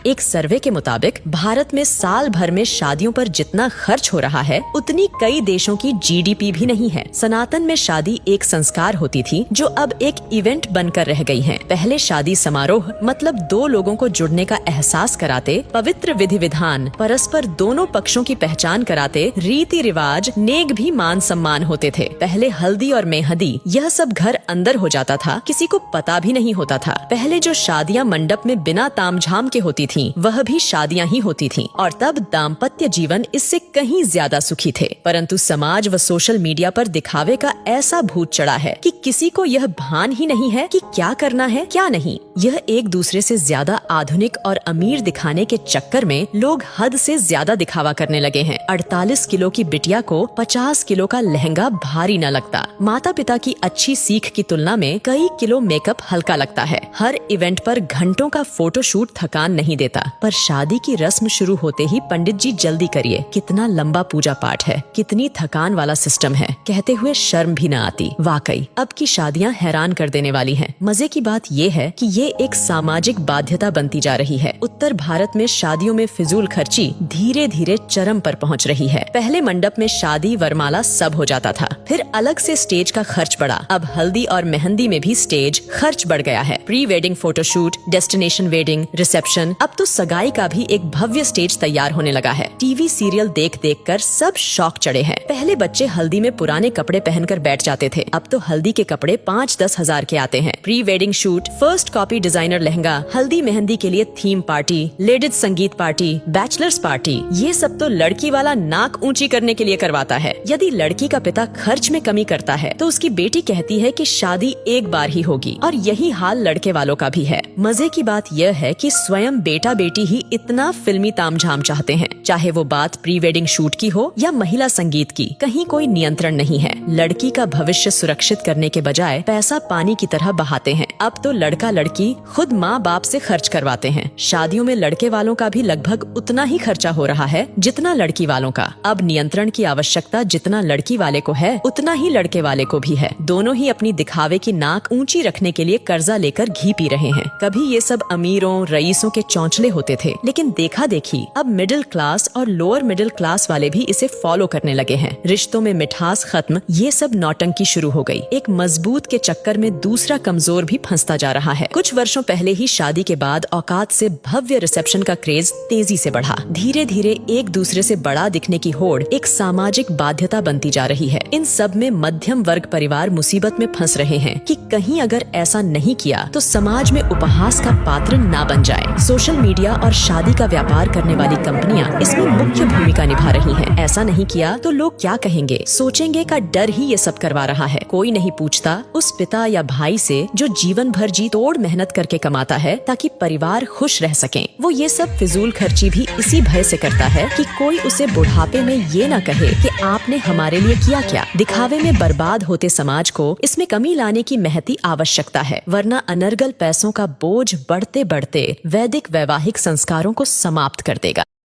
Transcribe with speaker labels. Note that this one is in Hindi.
Speaker 1: एक सर्वे के मुताबिक भारत में साल भर में शादियों पर जितना खर्च हो रहा है उतनी कई देशों की जीडीपी भी नहीं है। सनातन में शादी एक संस्कार होती थी जो अब एक इवेंट बनकर रह गई है। पहले शादी समारोह मतलब दो लोगों को जुड़ने का एहसास कराते, पवित्र विधि विधान, परस्पर दोनों पक्षों की पहचान कराते, रीति रिवाज, नेक भी मान सम्मान होते थे। पहले हल्दी और मेहंदी यह सब घर अंदर हो जाता था, किसी को पता भी नहीं होता था। पहले जो शादियां मंडप में बिना तामझाम के होती थीं, वह भी शादियां ही होती थीं और तब दाम्पत्य जीवन इससे कहीं ज्यादा सुखी थे। परंतु समाज व सोशल मीडिया पर दिखावे का ऐसा भूत चढ़ा है कि किसी को यह भान ही नहीं है कि क्या करना है क्या नहीं। यह एक दूसरे से ज्यादा आधुनिक और अमीर दिखाने के चक्कर में लोग हद से ज्यादा दिखावा करने लगे हैं। 48 किलो की बिटिया को 50 किलो का लहंगा भारी न लगता। माता पिता की अच्छी सीख की तुलना में कई किलो मेकअप हल्का लगता है। हर इवेंट पर घंटों का फोटोशूट थकान नहीं देता, पर शादी की रस्म शुरू होते ही पंडित जी जल्दी करिए, कितना लंबा पूजा पाठ है, कितनी थकान वाला सिस्टम है, कहते हुए शर्म भी न आती। वाकई अब की शादियां हैरान कर देने वाली हैं। मजे की बात ये है कि ये एक सामाजिक बाध्यता बनती जा रही है। उत्तर भारत में शादियों में फिजूल खर्ची धीरे धीरे चरम पर पहुंच रही है। पहले मंडप में शादी वरमाला सब हो जाता था, फिर अलग से स्टेज का खर्च बढ़ा। अब हल्दी और मेहंदी में भी स्टेज खर्च बढ़ गया है। Pre wedding photoshoot, destination wedding, reception, अब तो सगाई का भी एक भव्य स्टेज तैयार होने लगा है। टीवी सीरियल देख देख कर सब शौक चढ़े हैं। पहले बच्चे हल्दी में पुराने कपड़े पहनकर बैठ जाते थे, अब तो हल्दी के कपड़े 5-10 हजार के आते हैं। Pre wedding shoot, first copy designer lehenga, हल्दी मेहंदी के लिए थीम पार्टी, लेडीज संगीत पार्टी, बैचलर्स पार्टी, ये सब तो लड़की वाला नाक ऊंची करने के लिए करवाता है। यदि लड़की का पिता खर्च में कमी करता है तो उसकी बेटी कहती है कि शादी एक बार ही होगी, और यही हाल लड़के वालों का भी है। मजे की बात यह है कि स्वयं बेटा बेटी ही इतना फिल्मी तामझाम चाहते हैं, चाहे वो बात प्री वेडिंग शूट की हो या महिला संगीत की, कहीं कोई नियंत्रण नहीं है। लड़की का भविष्य सुरक्षित करने के बजाय पैसा पानी की तरह बहाते हैं। अब तो लड़का लड़की खुद माँ बाप से खर्च करवाते हैं। शादियों में लड़के वालों का भी लगभग उतना ही खर्चा हो रहा है जितना लड़की वालों का। अब नियंत्रण की आवश्यकता जितना लड़की वाले को है उतना ही लड़के वाले को भी है। दोनों ही अपनी दिखावे की नाक ऊंची रखने के लिए कर्जा लेकर घी पी रहे हैं। कभी ये सब अमीरों रईसों के चौंचले होते थे, लेकिन देखा देखी अब मिडिल क्लास और लोअर मिडिल क्लास वाले भी इसे फॉलो करने लगे हैं। रिश्तों में मिठास खत्म, ये सब नौटंकी शुरू हो गई। एक मजबूत के चक्कर में दूसरा कमजोर भी फंसता जा रहा है। कुछ वर्षों पहले ही शादी के बाद औकात से भव्य रिसेप्शन का क्रेज तेजी से बढ़ा। धीरे धीरे एक दूसरे से बड़ा दिखने की होड़ एक सामाजिक बाध्यता बनती जा रही है। इन सब में मध्यम वर्ग परिवार मुसीबत में फंस रहे हैं कि कहीं अगर ऐसा नहीं किया तो समाज में उपहास का पात्र ना बन जाए। सोशल मीडिया और शादी का व्यापार करने वाली कंपनियां इसमें मुख्य भूमिका निभा रही हैं। ऐसा नहीं किया तो लोग क्या कहेंगे, सोचेंगे का डर ही ये सब करवा रहा है। कोई नहीं पूछता उस पिता या भाई से जो जीवन भर जी तोड़ मेहनत करके कमाता है ताकि परिवार खुश रह सकें। वो ये सब फिजूल खर्ची भी इसी भय से करता है कि कोई उसे बुढ़ापे में ये न कहे कि आपने हमारे लिए किया क्या। दिखावे में बर्बाद होते समाज को इसमें कमी लाने की महती आवश्यकता है, वरना अनर्गल पैसों का बोझ बढ़ते बढ़ते वैदिक वैवाहिक संस्कारों को समाप्त कर देगा।